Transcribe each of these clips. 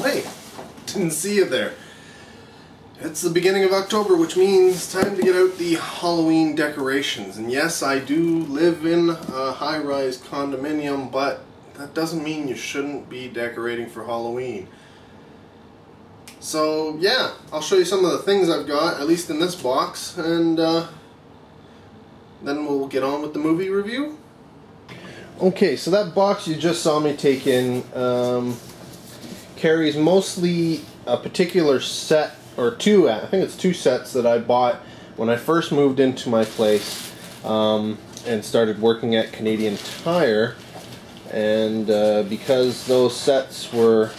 hey, didn't see you there. It's the beginning of October, which means time to get out the Halloween decorations. And yes, I do live in a high-rise condominium, but that doesn't mean you shouldn't be decorating for Halloween. So yeah, I'll show you some of the things I've got, at least in this box, and then we'll get on with the movie review. Okay, so that box you just saw me take in carries mostly a particular set, or two, I think it's 2 sets that I bought when I first moved into my place and started working at Canadian Tire. And because those sets were,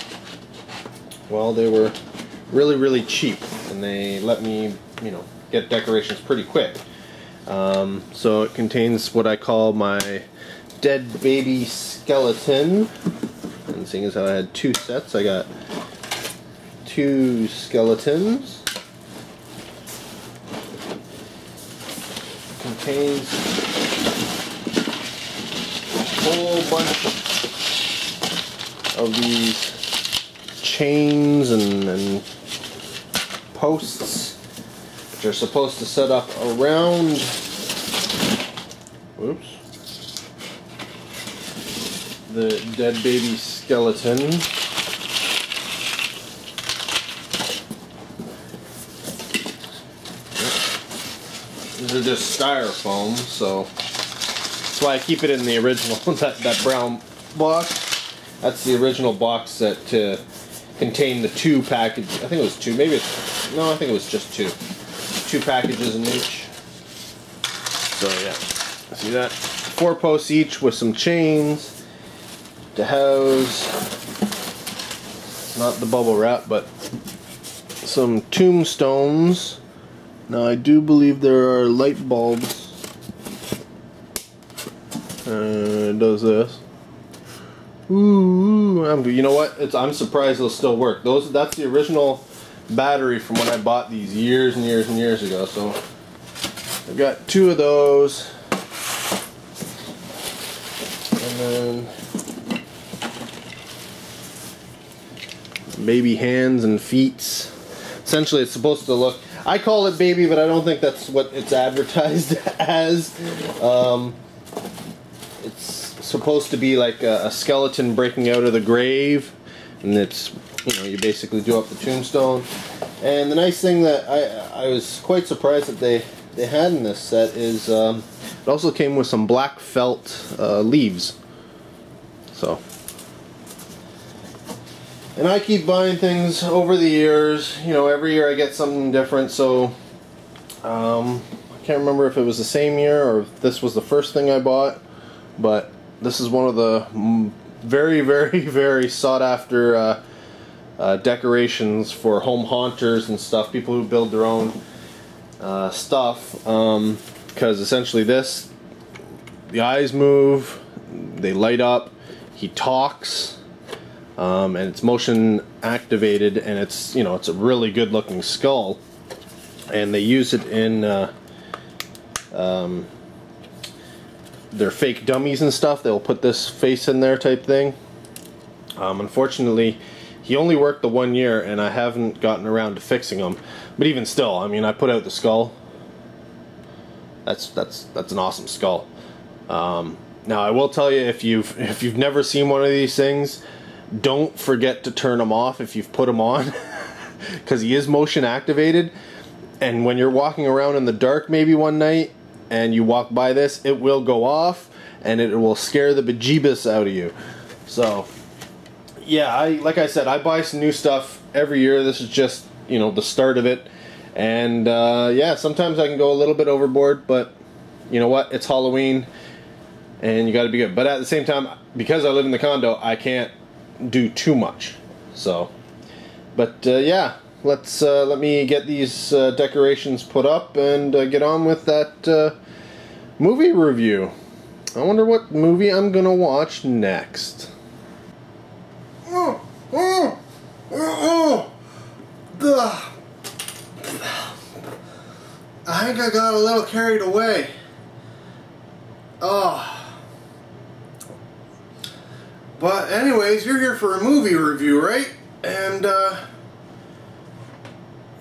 well, they were really cheap, and they let me, you know, get decorations pretty quick. So it contains what I call my dead baby skeleton, and seeing as how I had 2 sets, I got 2 skeletons. It contains a whole bunch of these chains and posts, which are supposed to set up around, whoops, the dead baby skeleton. These are just styrofoam, so that's why I keep it in the original, that brown box. That's the original box that contained the 2 packages. I think it was 2, maybe it's, no, I think it was just 2. 2 packages in each. So yeah, see that? 4 posts each with some chains to house, not the bubble wrap, but some tombstones. Now I do believe there are light bulbs. It does this. Ooh, you know what? I'm surprised they'll still work. That's the original battery from when I bought these years and years and years ago. So I've got 2 of those, and then baby hands and feet. Essentially, it's supposed to look, I call it baby, but I don't think that's what it's advertised as. It's supposed to be like a skeleton breaking out of the grave, and it's, you know, you basically do up the tombstone. And the nice thing that I was quite surprised that they had in this set is it also came with some black felt leaves. So, and I keep buying things over the years. You know, every year I get something different. So I can't remember if it was the same year or if this was the first thing I bought, but this is one of the very sought after decorations for home haunters and stuff, people who build their own stuff, because essentially the eyes move, they light up, he talks, and it's motion activated, and it's, you know, it's a really good looking skull, and they use it in their fake dummies and stuff. They'll put this face in there type thing. Unfortunately, he only worked the 1 year, and I haven't gotten around to fixing him. But even still, I mean, I put out the skull. That's an awesome skull. Now, I will tell you, if you've never seen one of these things, don't forget to turn them off if you've put them on, because he is motion activated. And when you're walking around in the dark, maybe one night, and you walk by this, it will go off, and it will scare the bejeebus out of you. So yeah, like I said, I buy some new stuff every year. This is just, you know, the start of it. And yeah, sometimes I can go a little bit overboard, but you know what? It's Halloween, and you got to be good. But at the same time, because I live in the condo, I can't do too much. So, but yeah, let me get these decorations put up and get on with that movie review. I wonder what movie I'm gonna watch next. I think I got a little carried away. But anyways, you're here for a movie review, right? And the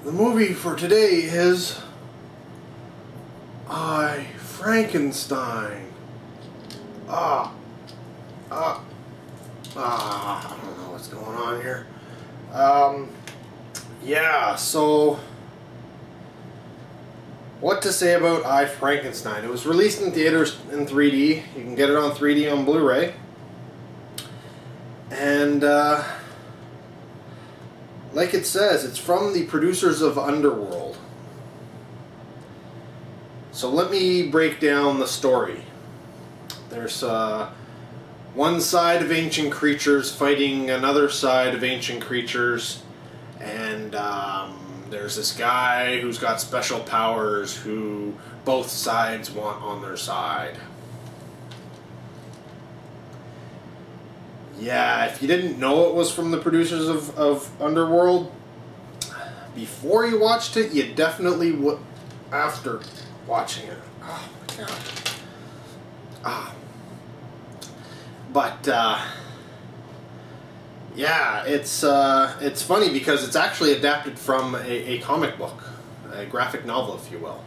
movie for today is Frankenstein. I don't know what's going on here. Yeah, so what to say about Frankenstein? It was released in theaters in 3D. You can get it on 3D on Blu-ray. And like it says, it's from the producers of Underworld. So let me break down the story. There's one side of ancient creatures fighting another side of ancient creatures, and there's this guy who's got special powers who both sides want on their side. Yeah, if you didn't know it was from the producers of Underworld, before you watched it, you definitely would after watching it. Oh my god. But yeah, it's funny because it's actually adapted from a comic book, a graphic novel, if you will.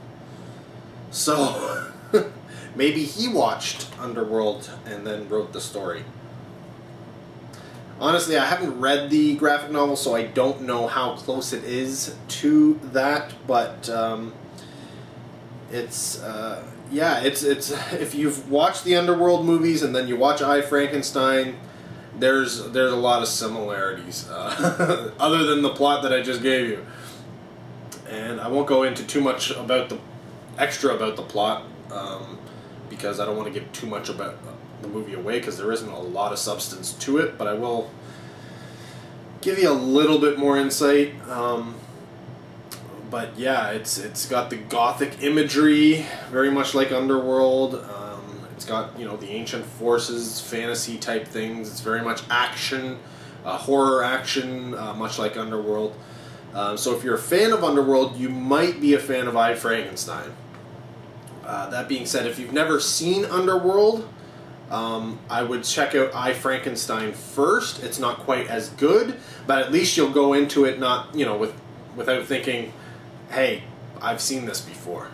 So maybe he watched Underworld and then wrote the story. Honestly, I haven't read the graphic novel, so I don't know how close it is to that. But yeah, it's if you've watched the Underworld movies and then you watch I, Frankenstein, there's a lot of similarities, other than the plot that I just gave you. And I won't go into too much about the plot, because I don't want to give too much about the movie away, because there isn't a lot of substance to it, but I will give you a little bit more insight. But yeah, it's got the gothic imagery, very much like Underworld. It's got, you know, the ancient forces, fantasy type things. It's very much action, horror action, much like Underworld. So if you're a fan of Underworld, you might be a fan of I, Frankenstein. That being said, if you've never seen Underworld, I would check out I, Frankenstein first. It's not quite as good, but at least you'll go into it not, you know, without thinking, hey, I've seen this before.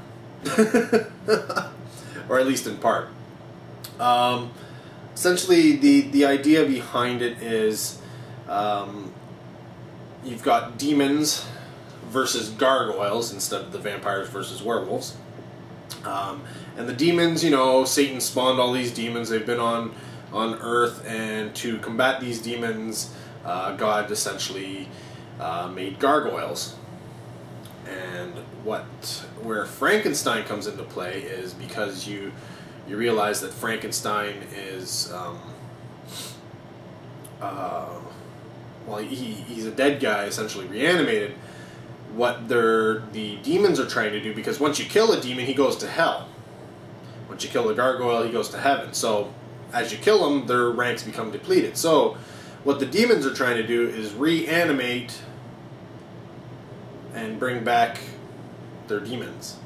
Or at least in part. Essentially, the idea behind it is you've got demons versus gargoyles instead of the vampires versus werewolves. And the demons, you know, Satan spawned all these demons. They've been on Earth, and to combat these demons, God essentially made gargoyles. And where Frankenstein comes into play is because you realize that Frankenstein is well, he's a dead guy, essentially reanimated. What the demons are trying to do, because once you kill a demon, he goes to hell. Once you kill a gargoyle, he goes to heaven. So as you kill them, their ranks become depleted. So what the demons are trying to do is reanimate and bring back their demons.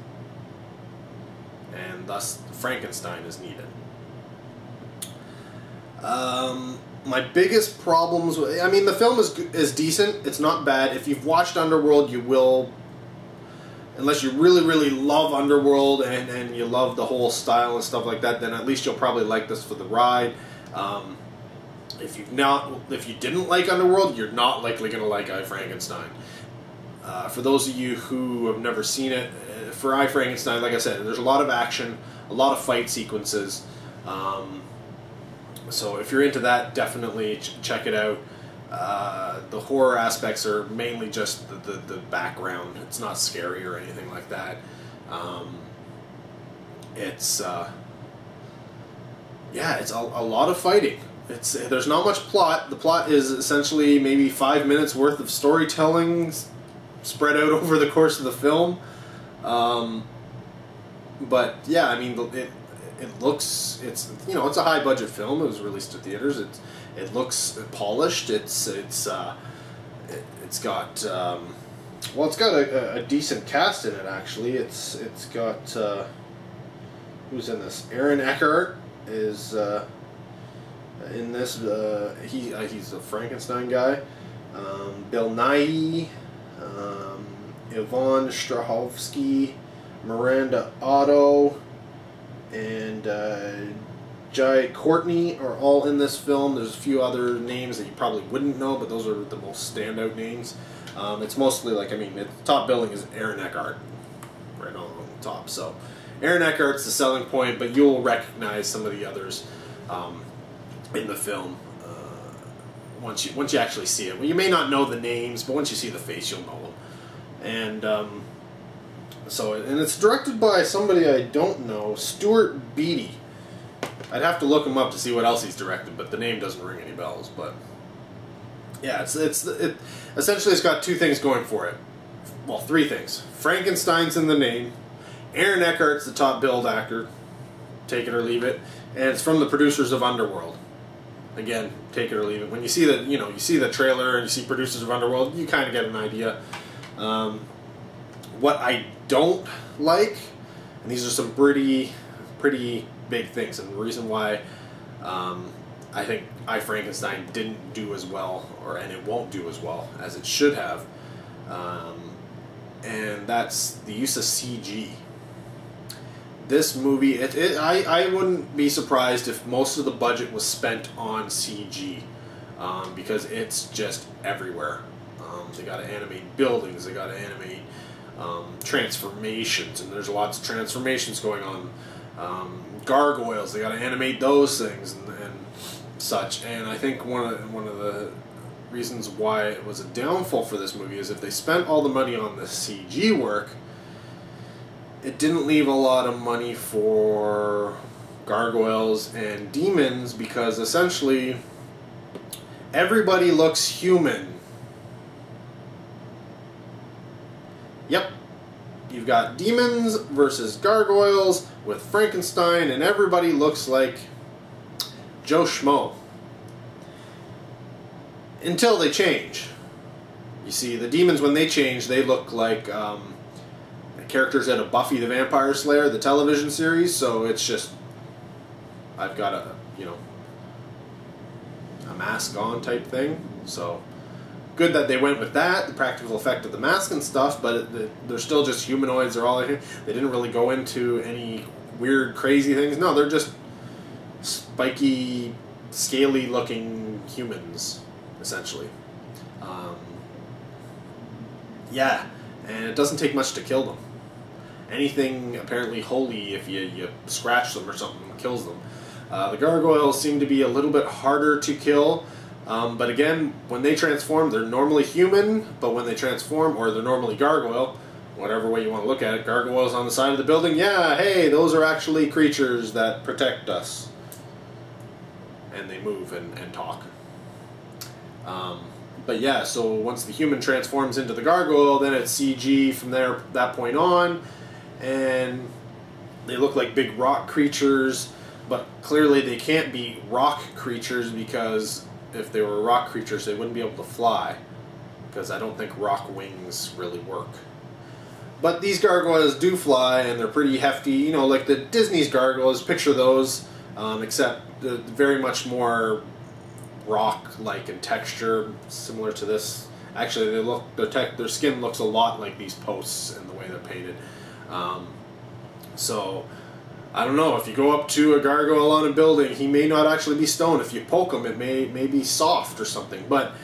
And thus Frankenstein is needed. My biggest problems, I mean, the film is decent. It's not bad. If you've watched Underworld, you will, unless you really, really love Underworld and you love the whole style and stuff like that, then at least you'll probably like this for the ride. If you didn't like Underworld, you're not likely going to like I, Frankenstein. For those of you who have never seen it, for I, Frankenstein, like I said, there's a lot of action, a lot of fight sequences. So if you're into that, definitely check it out. The horror aspects are mainly just the background. It's not scary or anything like that. Yeah, it's a lot of fighting. There's not much plot. The plot is essentially maybe 5 minutes worth of storytelling spread out over the course of the film. But yeah, I mean, it's you know, it's a high budget film. It was released to theaters. It looks polished. It's got well, it's got a decent cast in it, actually. It's got who's in this? Aaron Eckhart is in this. He's a Frankenstein guy. Bill Nighy, Yvonne Strahovski, Miranda, Otto, and Courtney are all in this film. There's a few other names that you probably wouldn't know, but those are the most standout names. It's mostly like, I mean, the top billing is Aaron Eckhart, right on the top. So Aaron Eckhart's the selling point, but you'll recognize some of the others in the film once you actually see it. Well, you may not know the names, but once you see the face, you'll know them. And and it's directed by somebody I don't know, Stuart Beattie. I'd have to look him up to see what else he's directed, but the name doesn't ring any bells. But yeah, it essentially it's got two things going for it. Well, three things. Frankenstein's in the name. Aaron Eckhart's the top billed actor. Take it or leave it. And it's from the producers of Underworld. Again, take it or leave it. When you see you see the trailer and you see producers of Underworld, you kind of get an idea. What I don't like, and these are some pretty big things, and the reason why I think I, Frankenstein didn't do as well, and it won't do as well as it should have, and that's the use of CG. This movie, I wouldn't be surprised if most of the budget was spent on CG, because it's just everywhere. They got to animate buildings, they got to animate transformations, and there's lots of transformations going on. Gargoyles, they got to animate those things and such. And I think one of the reasons why it was a downfall for this movie is if they spent all the money on the CG work, it didn't leave a lot of money for gargoyles and demons, because essentially everybody looks human. Yep. You've got demons versus gargoyles with Frankenstein, and everybody looks like Joe Schmo. Until they change. You see, the demons, when they change, they look like characters out of Buffy the Vampire Slayer, the television series, so it's just, I've got a mask on type thing, so good that they went with that, the practical effect of the mask and stuff, but they're still just humanoids. They're all here. They didn't really go into any weird, crazy things. No, they're just spiky, scaly-looking humans, essentially. Yeah, and it doesn't take much to kill them. Anything apparently holy, if you scratch them or something, kills them. The gargoyles seem to be a little bit harder to kill. But again, when they transform, they're normally human, but when they transform, or they're normally gargoyle, whatever way you want to look at it, gargoyles on the side of the building, yeah, hey, those are actually creatures that protect us. And they move and talk. But yeah, so once the human transforms into the gargoyle, then it's CG from that point on, and they look like big rock creatures, but clearly they can't be rock creatures, because if they were rock creatures, they wouldn't be able to fly, because I don't think rock wings really work. But these gargoyles do fly, and they're pretty hefty, you know, like the Disney's gargoyles, picture those, except very much more rock-like in texture, similar to this. Actually, their skin looks a lot like these posts in the way they're painted. So I don't know, if you go up to a gargoyle on a building, he may not actually be stone. If you poke him, it may be soft or something. But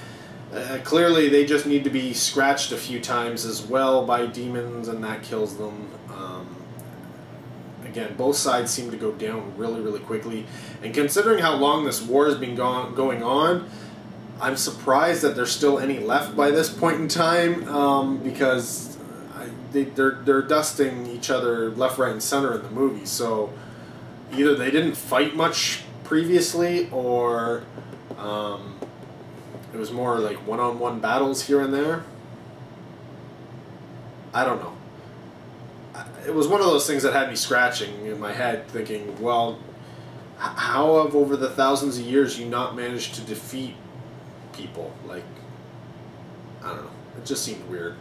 clearly they just need to be scratched a few times as well by demons, and that kills them. Again, both sides seem to go down really, really quickly. And considering how long this war has been going on, I'm surprised that there's still any left by this point in time, because they're dusting each other left, right, and center in the movie. So either they didn't fight much previously, or it was more like one-on-one battles here and there. I don't know. It was one of those things that had me scratching in my head, thinking, well, how have over the thousands of years you not managed to defeat people? Like, I don't know. It just seemed weird.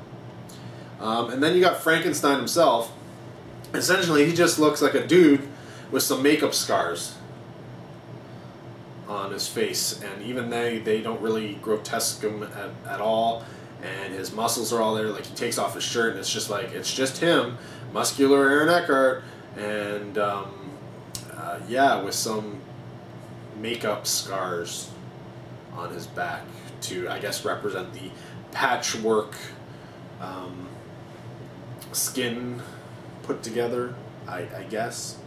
And then you got Frankenstein himself. Essentially, he just looks like a dude with some makeup scars. on his face, and even they don't really grotesque him at all, and his muscles are all there. Like, he takes off his shirt and it's just like, it's just him, muscular Aaron Eckhart, and yeah, with some makeup scars on his back to, I guess, represent the patchwork skin put together, I guess.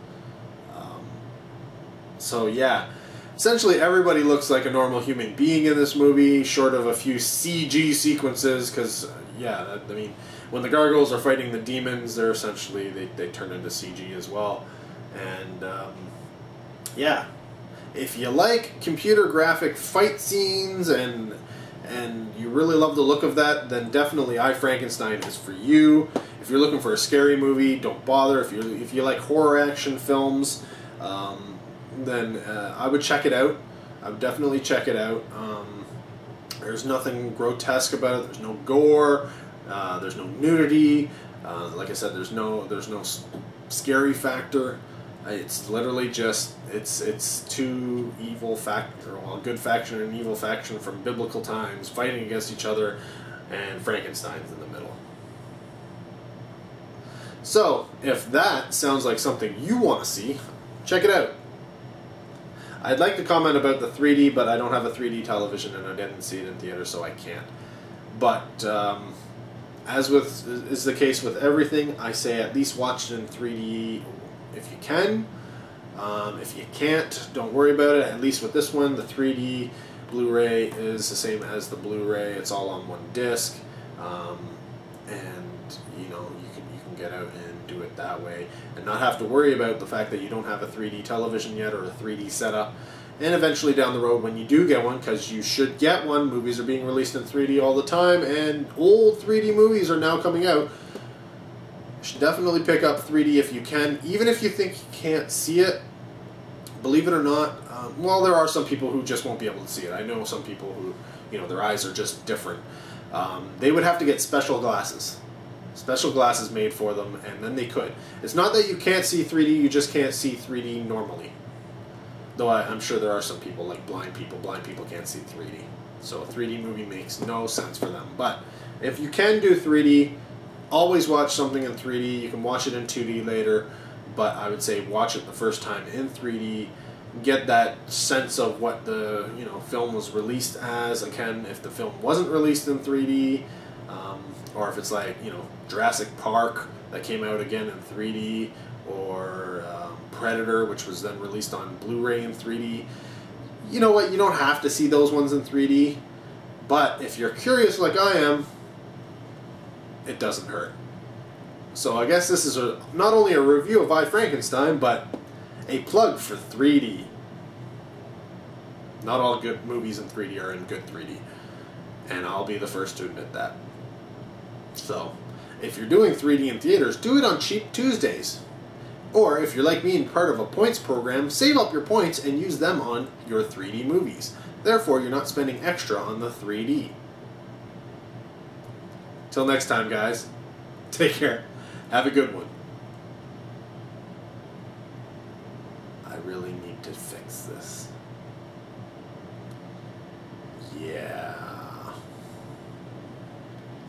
So yeah, essentially everybody looks like a normal human being in this movie, short of a few CG sequences, because yeah, I mean, when the gargoyles are fighting the demons, they're essentially, they turn into CG as well. And yeah, if you like computer graphic fight scenes and you really love the look of that, then definitely I, Frankenstein is for you. If you're looking for a scary movie, don't bother. If you like horror action films, then I would check it out. I would definitely check it out. There's nothing grotesque about it. There's no gore. There's no nudity. Like I said, there's no scary factor. It's literally just it's two evil well, a good faction and an evil faction from biblical times fighting against each other, and Frankenstein's in the middle. So if that sounds like something you want to see, check it out. I'd like to comment about the 3D, but I don't have a 3D television and I didn't see it in theater, so I can't. But as is the case with everything, I say at least watch it in 3D if you can. If you can't, don't worry about it. At least with this one, the 3D Blu-ray is the same as the Blu-ray. It's all on one disc, and you know, you can get out and do it that way, and not have to worry about the fact that you don't have a 3D television yet or a 3D setup. And eventually down the road, when you do get one, because you should get one, movies are being released in 3D all the time, and old 3D movies are now coming out. You should definitely pick up 3D if you can, even if you think you can't see it. Believe it or not, well, there are some people who just won't be able to see it. I know some people who, you know, their eyes are just different. They would have to get special glasses. Special glasses made for them, and then they could. It's not that you can't see 3D, you just can't see 3D normally. Though I'm sure there are some people, like blind people. Blind people can't see 3D. So a 3D movie makes no sense for them. But if you can do 3D, always watch something in 3D. You can watch it in 2D later, but I would say watch it the first time in 3D. Get that sense of what the film was released as. Again, if the film wasn't released in 3D, or if it's like Jurassic Park that came out again in 3D, or Predator, which was then released on Blu-ray in 3D. You know what? You don't have to see those ones in 3D, but if you're curious like I am, it doesn't hurt. So I guess this is not only a review of I, Frankenstein, but a plug for 3D. Not all good movies in 3D are in good 3D, and I'll be the first to admit that. So, if you're doing 3D in theaters, do it on Cheap Tuesdays. Or, if you're like me and part of a points program, save up your points and use them on your 3D movies. Therefore, you're not spending extra on the 3D. Till next time, guys. Take care. Have a good one. I really need to fix this. Yeah.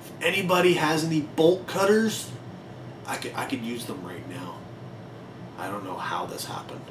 If anybody has any bolt cutters, I could use them right now. I don't know how this happened.